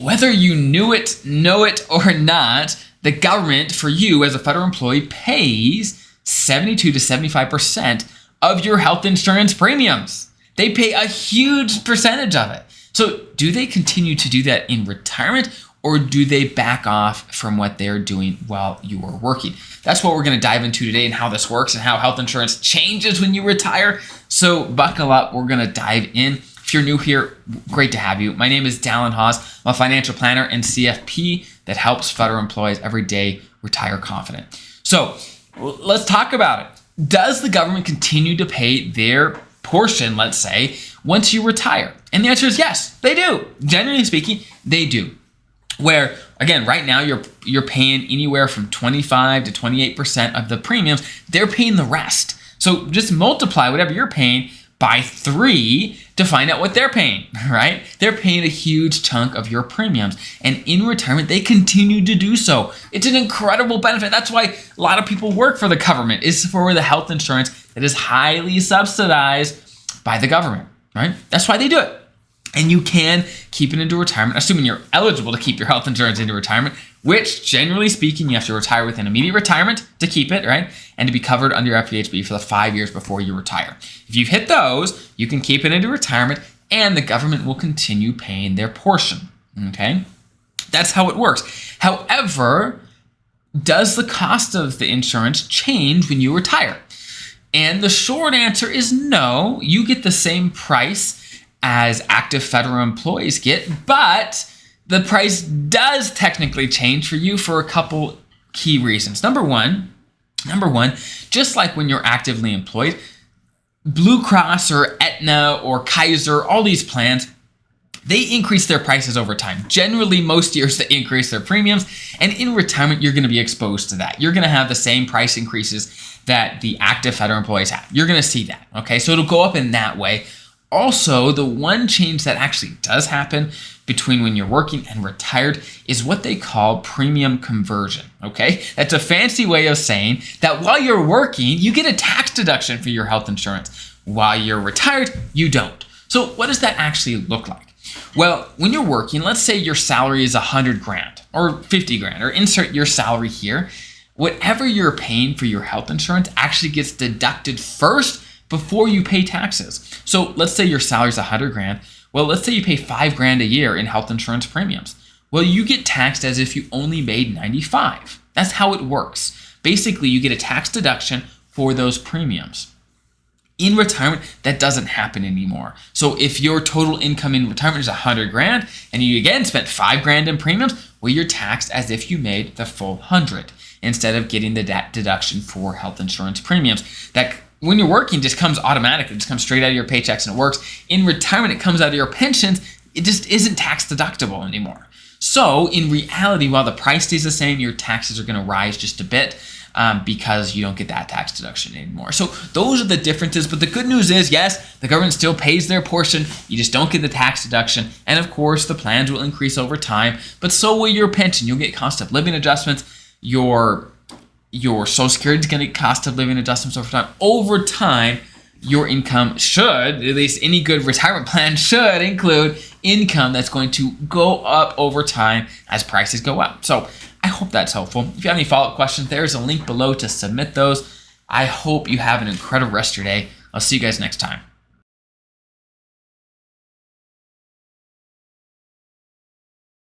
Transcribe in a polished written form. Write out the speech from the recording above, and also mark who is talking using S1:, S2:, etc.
S1: Whether you know it or not, the government, for you as a federal employee, pays 72 to 75% of your health insurance premiums. They pay a huge percentage of it. So do they continue to do that in retirement, or do they back off from what they're doing while you are working? That's what we're going to dive into today, and how this works and how health insurance changes when you retire. So buckle up. We're going to dive in. If you're new here, great to have you. My name is Dallin Hawes. I'm a financial planner and CFP that helps federal employees every day retire confident. So let's talk about it. Does the government continue to pay their portion, let's say, once you retire? And the answer is yes, they do. Generally speaking, they do. Where, again, right now you're paying anywhere from 25 to 28% of the premiums. They're paying the rest. So just multiply whatever you're paying by 3 to find out what they're paying, right? They're paying a huge chunk of your premiums. And in retirement, they continue to do so. It's an incredible benefit. That's why a lot of people work for the government, is for the health insurance that is highly subsidized by the government, right? That's why they do it. And you can keep it into retirement, assuming you're eligible to keep your health insurance into retirement, which, generally speaking, you have to retire within immediate retirement to keep it, right? And to be covered under your FEHB for the 5 years before you retire. If you've hit those, you can keep it into retirement, and the government will continue paying their portion, okay? That's how it works. However, does the cost of the insurance change when you retire? And the short answer is no. You get the same price as active federal employees get, but the price does technically change for you for a couple key reasons. Number one, just like when you're actively employed, Blue Cross or Aetna or Kaiser, all these plans, they increase their prices over time. Generally, most years they increase their premiums, and in retirement, you're going to be exposed to that. You're going to have the same price increases that the active federal employees have. You're going to see that, okay? So it'll go up in that way. Also, the one change that actually does happen between when you're working and retired is what they call premium conversion, okay? That's a fancy way of saying that while you're working, you get a tax deduction for your health insurance. While you're retired, you don't. So what does that actually look like? Well, when you're working, let's say your salary is 100 grand or 50 grand, or insert your salary here. Whatever you're paying for your health insurance actually gets deducted first before you pay taxes. So let's say your salary is 100 grand. Well, let's say you pay 5 grand a year in health insurance premiums. Well, you get taxed as if you only made 95. That's how it works. Basically, you get a tax deduction for those premiums. In retirement, that doesn't happen anymore. So if your total income in retirement is 100 grand and you again spent 5 grand in premiums, well, you're taxed as if you made the full 100 instead of getting the deduction for health insurance premiums. That when you're working, just comes automatically. It just comes straight out of your paychecks and it works. In retirement, it comes out of your pensions. It just isn't tax deductible anymore. So in reality, while the price stays the same, your taxes are going to rise just a bit because you don't get that tax deduction anymore. So those are the differences. But the good news is, yes, the government still pays their portion. You just don't get the tax deduction. And of course, the plans will increase over time. But so will your pension. You'll get cost of living adjustments. Your Social Security is going to get cost of living adjustments over time. Over time, your income should, at least any good retirement plan should include income that's going to go up over time as prices go up. So I hope that's helpful. If you have any follow-up questions, there's a link below to submit those. I hope you have an incredible rest of your day. I'll see you guys next time.